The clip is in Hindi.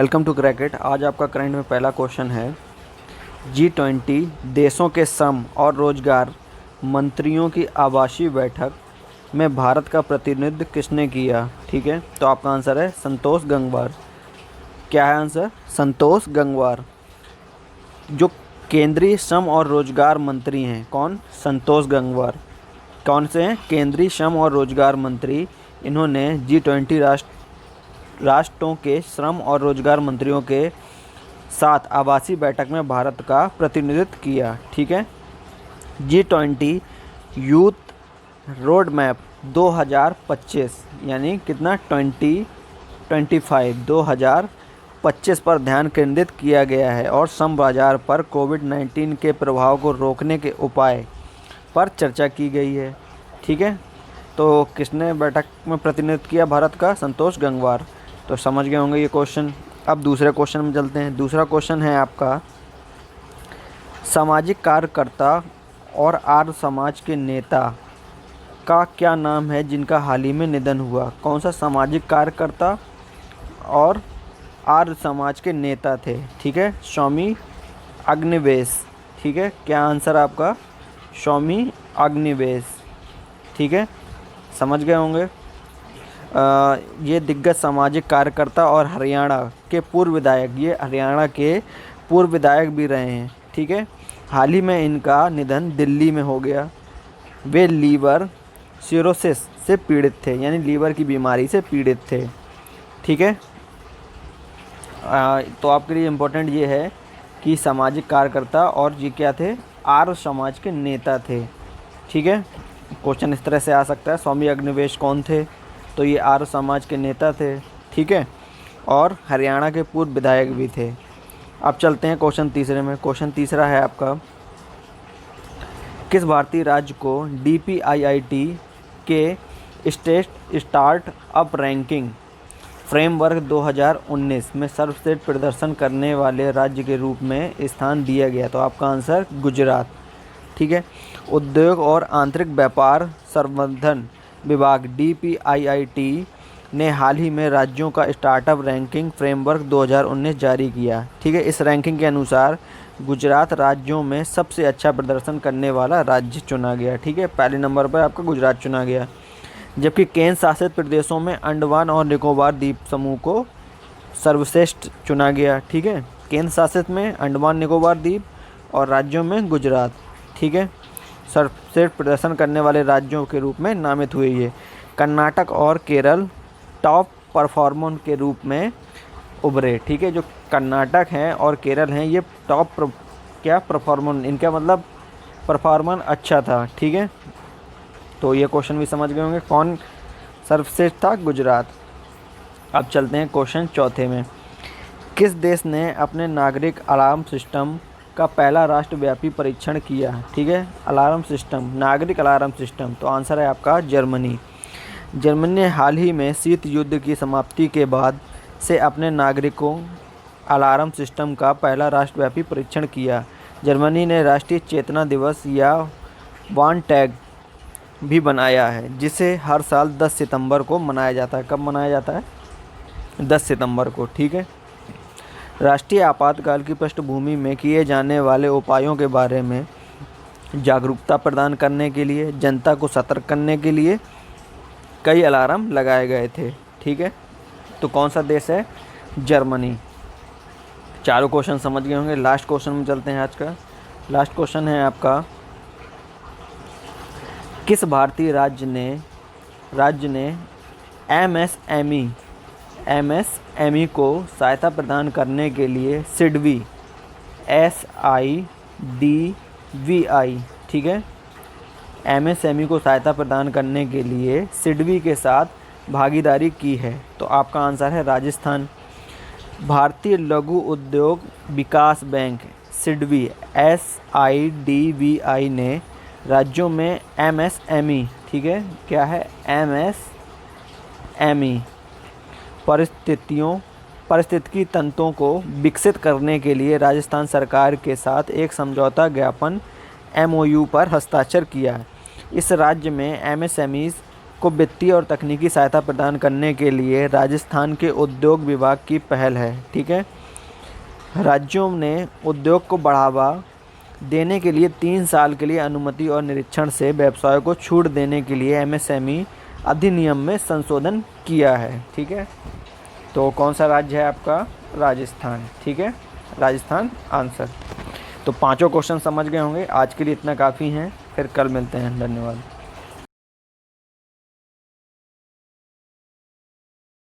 Welcome to क्रैकेट। आज आपका करंट में पहला क्वेश्चन है, G20 देशों के श्रम और रोजगार मंत्रियों की आवासीय बैठक में भारत का प्रतिनिधित्व किसने किया? ठीक है, तो आपका आंसर है संतोष गंगवार। क्या है आंसर? संतोष गंगवार। जो केंद्रीय श्रम और रोजगार मंत्री हैं, कौन? संतोष गंगवार। कौन से हैं? केंद्रीय श्रम और रोजगार मंत्री। इन्होंने G20 राष्ट्रों के श्रम और रोजगार मंत्रियों के साथ आवासीय बैठक में भारत का प्रतिनिधित्व किया। ठीक है। G20 यूथ रोड मैप 2025 यानी कितना 2025 पर ध्यान केंद्रित किया गया है और श्रम बाजार पर कोविड-19 के प्रभाव को रोकने के उपाय पर चर्चा की गई है। ठीक है, तो किसने बैठक में प्रतिनिधित्व किया भारत का? संतोष गंगवार। तो समझ गए होंगे ये क्वेश्चन। अब दूसरे क्वेश्चन में चलते हैं। दूसरा क्वेश्चन है आपका, सामाजिक कार्यकर्ता और आर्य समाज के नेता का क्या नाम है जिनका हाल ही में निधन हुआ? कौन सा सामाजिक कार्यकर्ता और आर्य समाज के नेता थे? ठीक है, स्वामी अग्निवेश। ठीक है, क्या आंसर आपका? स्वामी अग्निवेश। ठीक है, समझ गए होंगे। ये दिग्गज सामाजिक कार्यकर्ता और हरियाणा के पूर्व विधायक, ये हरियाणा के पूर्व विधायक भी रहे हैं। ठीक है, हाल ही में इनका निधन दिल्ली में हो गया। वे लीवर सिरोसिस से पीड़ित थे, यानी लीवर की बीमारी से पीड़ित थे। ठीक है, तो आपके लिए इम्पोर्टेंट ये है कि सामाजिक कार्यकर्ता और ये क्या थे? आर्य समाज के नेता थे। ठीक है, क्वेश्चन इस तरह से आ सकता है, स्वामी अग्निवेश कौन थे? तो ये आर्य समाज के नेता थे। ठीक है, और हरियाणा के पूर्व विधायक भी थे। अब चलते हैं क्वेश्चन तीसरे में। क्वेश्चन तीसरा है आपका, किस भारतीय राज्य को DPIIT के स्टेट स्टार्टअप रैंकिंग फ्रेमवर्क 2019 में सर्वश्रेष्ठ प्रदर्शन करने वाले राज्य के रूप में स्थान दिया गया? तो आपका आंसर गुजरात। ठीक है, उद्योग और आंतरिक व्यापार संवर्धन विभाग DPIIT ने हाल ही में राज्यों का स्टार्टअप रैंकिंग फ्रेमवर्क 2019 जारी किया। ठीक है, इस रैंकिंग के अनुसार गुजरात राज्यों में सबसे अच्छा प्रदर्शन करने वाला राज्य चुना गया। ठीक है, पहले नंबर पर आपका गुजरात चुना गया, जबकि केंद्र शासित प्रदेशों में अंडमान और निकोबार द्वीप समूह को सर्वश्रेष्ठ चुना गया। ठीक है, केंद्र शासित में अंडमान निकोबार द्वीप और राज्यों में गुजरात। ठीक है, सर्वश्रेष्ठ प्रदर्शन करने वाले राज्यों के रूप में नामित हुए ये। कर्नाटक और केरल टॉप परफॉर्मर के रूप में उभरे। ठीक है, जो कर्नाटक हैं और केरल हैं ये टॉप क्या परफॉर्मर, इनका मतलब परफॉर्मर अच्छा था। ठीक है, तो ये क्वेश्चन भी समझ गए होंगे। कौन सर्वश्रेष्ठ था? गुजरात। अब चलते हैं क्वेश्चन चौथे में। किस देश ने अपने नागरिक अलार्म सिस्टम का पहला राष्ट्रव्यापी परीक्षण किया? ठीक है, अलार्म सिस्टम, नागरिक अलार्म सिस्टम। तो आंसर है आपका जर्मनी। जर्मनी ने हाल ही में शीत युद्ध की समाप्ति के बाद से अपने नागरिकों अलार्म सिस्टम का पहला राष्ट्रव्यापी परीक्षण किया। जर्मनी ने राष्ट्रीय चेतना दिवस या वान टैग भी बनाया है, जिसे हर साल 10 सितंबर को मनाया जाता है। कब मनाया जाता है? 10 सितंबर को। ठीक है, राष्ट्रीय आपातकाल की पृष्ठभूमि में किए जाने वाले उपायों के बारे में जागरूकता प्रदान करने के लिए जनता को सतर्क करने के लिए कई अलार्म लगाए गए थे। ठीक है, तो कौन सा देश है? जर्मनी। चारों क्वेश्चन समझ गए होंगे। लास्ट क्वेश्चन में चलते हैं। आज का लास्ट क्वेश्चन है आपका, किस भारतीय राज्य ने MSME को सहायता प्रदान करने के लिए सिडबी SIDBI, ठीक है, MSME को सहायता प्रदान करने के लिए सिडबी के साथ भागीदारी की है? तो आपका आंसर है राजस्थान। भारतीय लघु उद्योग विकास बैंक सिडबी SIDBI ने राज्यों में MSME, ठीक है, क्या है? MSME पारिस्थितिकी तंत्रों को विकसित करने के लिए राजस्थान सरकार के साथ एक समझौता ज्ञापन MOU पर हस्ताक्षर किया है। इस राज्य में MSMEs को वित्तीय और तकनीकी सहायता प्रदान करने के लिए राजस्थान के उद्योग विभाग की पहल है। ठीक है। राज्यों ने उद्योग को बढ़ावा देने के लिए 3 साल के लिए अनुमति और निरीक्षण से व्यवसायों को छूट देने के लिए एमएसएमई अधिनियम में संशोधन किया है। ठीक है। तो कौन सा राज्य है आपका? राजस्थान। ठीक है, राजस्थान आंसर। तो पांचों क्वेश्चन समझ गए होंगे। आज के लिए इतना काफ़ी हैं, फिर कल मिलते हैं। धन्यवाद।